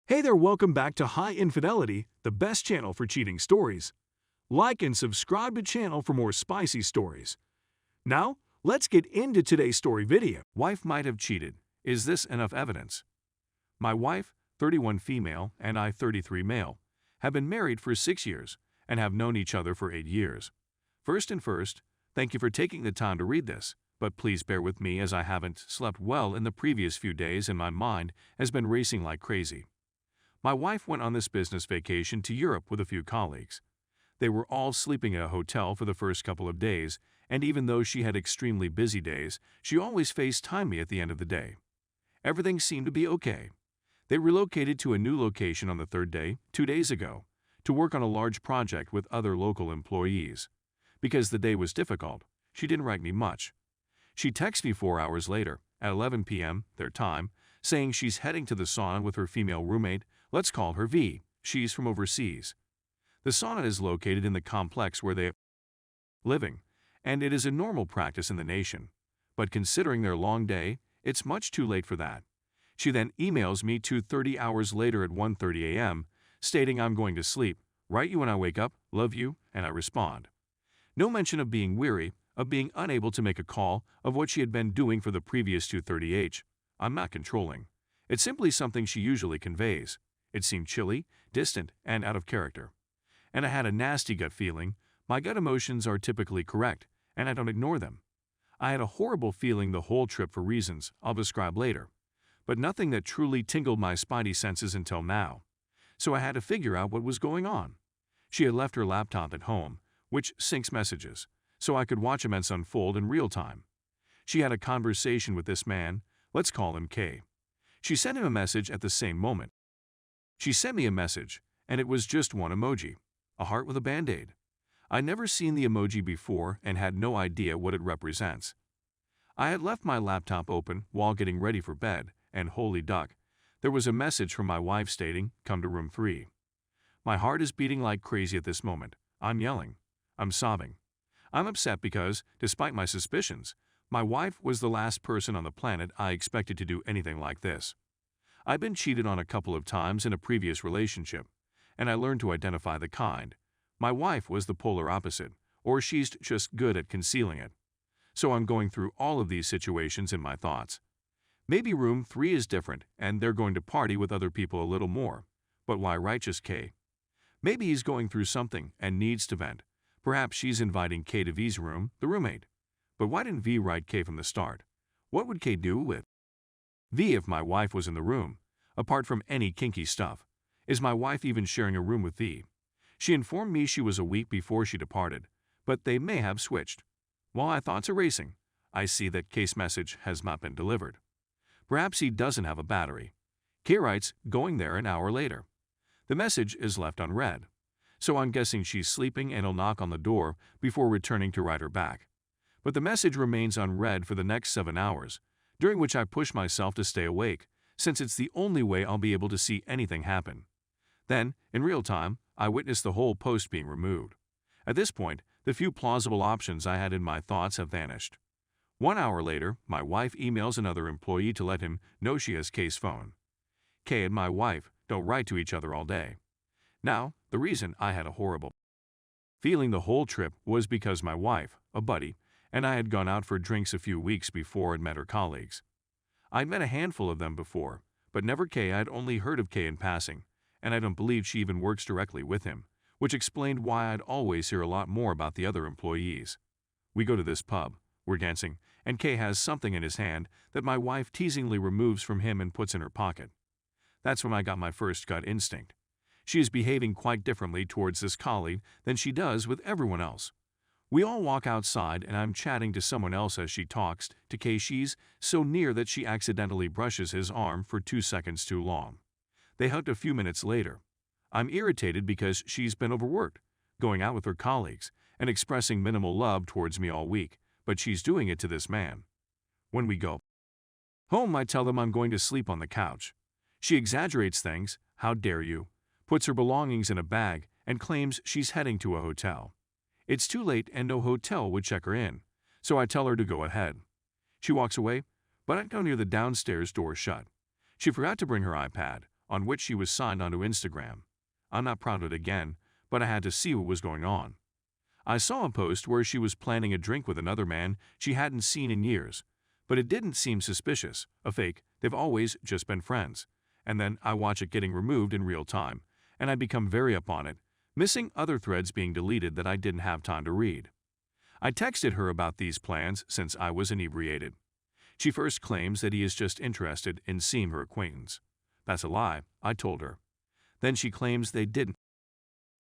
Hey there, welcome back to High Infidelity, the best channel for cheating stories. Like and subscribe to channel for more spicy stories. Now, let's get into today's story video. Wife might have cheated. Is this enough evidence? My wife, 31 female, and I, 33 male, have been married for 6 years and have known each other for 8 years. First, thank you for taking the time to read this, but please bear with me as I haven't slept well in the previous few days and my mind has been racing like crazy. My wife went on this business vacation to Europe with a few colleagues. They were all sleeping at a hotel for the first couple of days, and even though she had extremely busy days, she always FaceTimed me at the end of the day. Everything seemed to be okay. They relocated to a new location on the third day, 2 days ago, to work on a large project with other local employees. Because the day was difficult, she didn't write me much. She texted me 4 hours later, at 11 p.m., their time, saying she's heading to the sauna with her female roommate. Let's call her V. She's from overseas. The sauna is located in the complex where they are living, and it is a normal practice in the nation. But considering their long day, it's much too late for that. She then emails me 2:30 hours later at 1:30 a.m., stating I'm going to sleep, write you when I wake up, love you, and I respond. No mention of being weary, of being unable to make a call, of what she had been doing for the previous 2:30 I'm not controlling. It's simply something she usually conveys. It seemed chilly, distant, and out of character. And I had a nasty gut feeling. My gut emotions are typically correct, and I don't ignore them. I had a horrible feeling the whole trip for reasons I'll describe later, but nothing that truly tingled my spidey senses until now. So I had to figure out what was going on. She had left her laptop at home, which syncs messages, so I could watch events unfold in real time. She had a conversation with this man, let's call him K. She sent him a message at the same moment. She sent me a message, and it was just one emoji, a heart with a band-aid. I'd never seen the emoji before and had no idea what it represents. I had left my laptop open while getting ready for bed, and holy duck, there was a message from my wife stating, come to room 3. My heart is beating like crazy at this moment. I'm yelling. I'm sobbing. I'm upset because, despite my suspicions, my wife was the last person on the planet I expected to do anything like this. I'd been cheated on a couple of times in a previous relationship, and I learned to identify the kind. My wife was the polar opposite, or she's just good at concealing it. So I'm going through all of these situations in my thoughts. Maybe room 3 is different, and they're going to party with other people a little more. But why righteous K? Maybe he's going through something and needs to vent. Perhaps she's inviting K to V's room, the roommate. But why didn't V write K from the start? What would K do with V if my wife was in the room? Apart from any kinky stuff, is my wife even sharing a room with V? She informed me she was a week before she departed, but they may have switched. While my thoughts are racing, I see that K's message has not been delivered. Perhaps he doesn't have a battery. K writes, going there an hour later. The message is left unread, so I'm guessing she's sleeping and he'll knock on the door before returning to write her back. But the message remains unread for the next 7 hours, during which I push myself to stay awake, since it's the only way I'll be able to see anything happen. Then, in real time, I witness the whole post being removed. At this point, the few plausible options I had in my thoughts have vanished. 1 hour later, my wife emails another employee to let him know she has K's phone. K and my wife don't write to each other all day. Now, the reason I had a horrible feeling the whole trip was because my wife, a buddy, and I had gone out for drinks a few weeks before and met her colleagues. I'd met a handful of them before, but never K. I'd only heard of K in passing, and I don't believe she even works directly with him, which explained why I'd always hear a lot more about the other employees. We go to this pub, we're dancing, and K has something in his hand that my wife teasingly removes from him and puts in her pocket. That's when I got my first gut instinct. She is behaving quite differently towards this colleague than she does with everyone else. We all walk outside and I'm chatting to someone else as she talks to K. She's so near that she accidentally brushes his arm for 2 seconds too long. They hugged a few minutes later. I'm irritated because she's been overworked, going out with her colleagues, and expressing minimal love towards me all week, but she's doing it to this man. When we go home, I tell them I'm going to sleep on the couch. She exaggerates things, how dare you, puts her belongings in a bag, and claims she's heading to a hotel. It's too late and no hotel would check her in, so I tell her to go ahead. She walks away, but I go near the downstairs door shut. She forgot to bring her iPad, on which she was signed onto Instagram. I'm not proud of it again, but I had to see what was going on. I saw a post where she was planning a drink with another man she hadn't seen in years, but it didn't seem suspicious, a fake, they've always just been friends. And then I watch it getting removed in real time, and I become very up on it, missing other threads being deleted that I didn't have time to read. I texted her about these plans since I was inebriated. She first claims that he is just interested in seeing her acquaintance. That's a lie, I told her. Then she claims they didn't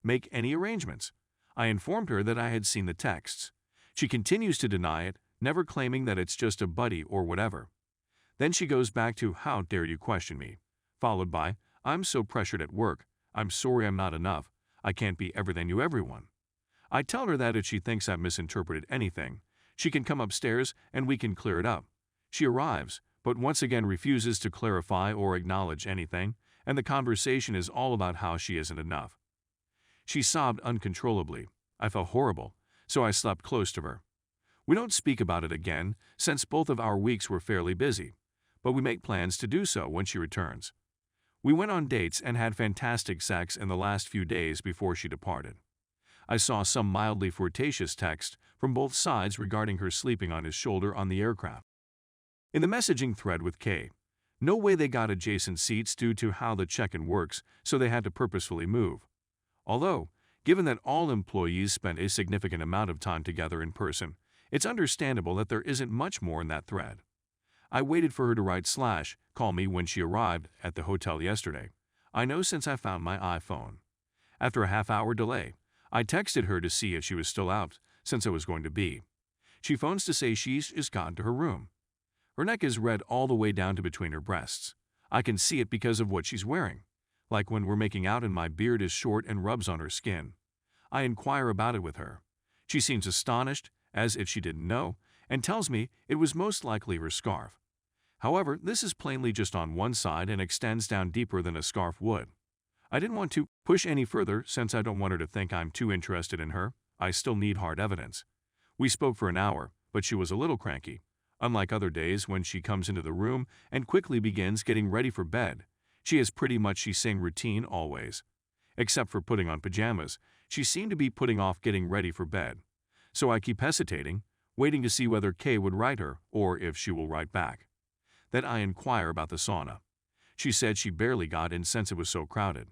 make any arrangements. I informed her that I had seen the texts. She continues to deny it, never claiming that it's just a buddy or whatever. Then she goes back to "How dare you question me?" followed by "I'm so pressured at work, I'm sorry I'm not enough, I can't be everything to everyone." I tell her that if she thinks I've misinterpreted anything, she can come upstairs and we can clear it up. She arrives, but once again refuses to clarify or acknowledge anything, and the conversation is all about how she isn't enough. She sobbed uncontrollably. I felt horrible, so I slept close to her. We don't speak about it again, since both of our weeks were fairly busy, but we make plans to do so when she returns. We went on dates and had fantastic sex in the last few days before she departed. I saw some mildly flirtatious text from both sides regarding her sleeping on his shoulder on the aircraft. In the messaging thread with Kay, no way they got adjacent seats due to how the check-in works, so they had to purposefully move. Although, given that all employees spend a significant amount of time together in person, it's understandable that there isn't much more in that thread. I waited for her to write / call me when she arrived at the hotel yesterday. I know since I found my iPhone. After a half-hour delay, I texted her to see if she was still out, since I was going to be. She phones to say she's just gotten to her room. Her neck is red all the way down to between her breasts. I can see it because of what she's wearing, like when we're making out and my beard is short and rubs on her skin. I inquire about it with her. She seems astonished, as if she didn't know, and tells me it was most likely her scarf. However, this is plainly just on one side and extends down deeper than a scarf would. I didn't want to push any further since I don't want her to think I'm too interested in her. I still need hard evidence. We spoke for an hour, but she was a little cranky. Unlike other days when she comes into the room and quickly begins getting ready for bed, she has pretty much the same routine always. Except for putting on pajamas, she seemed to be putting off getting ready for bed. So I keep hesitating, waiting to see whether Kay would write her or if she will write back. Then I inquire about the sauna. She said she barely got in since it was so crowded.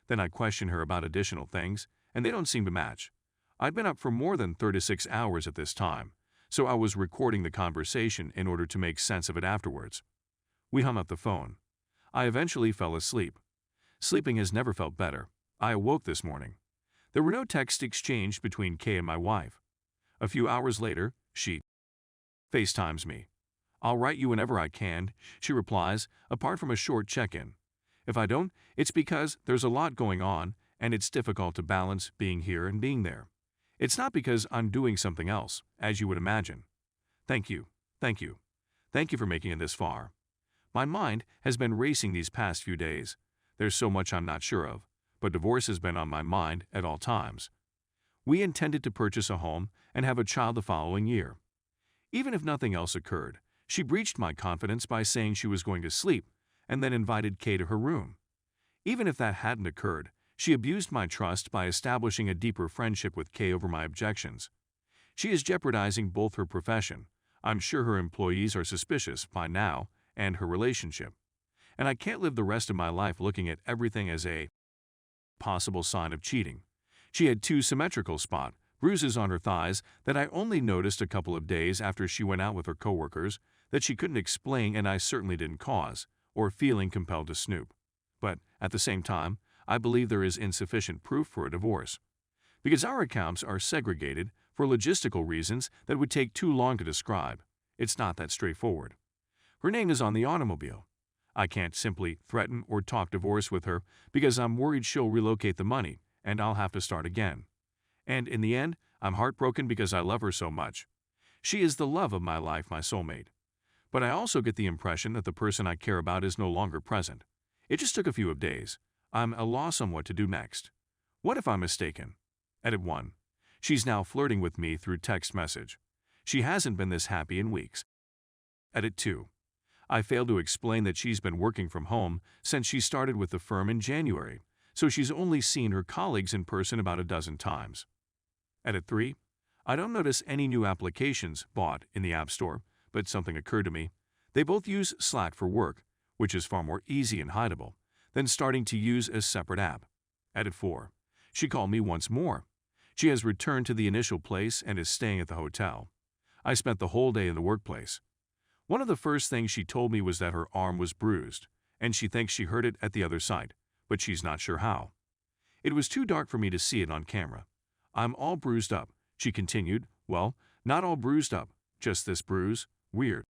Then I question her about additional things, and they don't seem to match. I'd been up for more than 36 hours at this time, so I was recording the conversation in order to make sense of it afterwards. We hung up the phone. I eventually fell asleep. Sleeping has never felt better. I awoke this morning. There were no texts exchanged between Kay and my wife. A few hours later, she FaceTimes me. "I'll write you whenever I can," she replies, apart from a short check-in. If I don't, it's because there's a lot going on, and it's difficult to balance being here and being there. It's not because I'm doing something else, as you would imagine. Thank you, thank you, thank you for making it this far. My mind has been racing these past few days. There's so much I'm not sure of, but divorce has been on my mind at all times. We intended to purchase a home and have a child the following year. Even if nothing else occurred, she breached my confidence by saying she was going to sleep and then invited Kay to her room. Even if that hadn't occurred, she abused my trust by establishing a deeper friendship with Kay over my objections. She is jeopardizing both her profession, I'm sure her employees are suspicious by now, and her relationship. And I can't live the rest of my life looking at everything as a possible sign of cheating. She had 2 symmetrical spot bruises on her thighs that I only noticed a couple of days after she went out with her coworkers that she couldn't explain and I certainly didn't cause, or feeling compelled to snoop. But, at the same time, I believe there is insufficient proof for a divorce. Because our accounts are segregated for logistical reasons that would take too long to describe, it's not that straightforward. Her name is on the automobile. I can't simply threaten or talk divorce with her because I'm worried she'll relocate the money and I'll have to start again. And in the end, I'm heartbroken because I love her so much. She is the love of my life, my soulmate. But I also get the impression that the person I care about is no longer present. It just took a few days. I'm at a loss on what to do next. What if I'm mistaken? Edit 1. She's now flirting with me through text message. She hasn't been this happy in weeks. Edit 2. I failed to explain that she's been working from home since she started with the firm in January, so she's only seen her colleagues in person about a dozen times. Edit 3. I don't notice any new applications bought in the App Store, but something occurred to me. They both use Slack for work, which is far more easy and hideable than starting to use a separate app. Edit 4. She called me once more. She has returned to the initial place and is staying at the hotel. I spent the whole day in the workplace. One of the first things she told me was that her arm was bruised, and she thinks she hurt it at the other site, but she's not sure how. It was too dark for me to see it on camera. I'm all bruised up, she continued. Well, not all bruised up, just this bruise. Weird.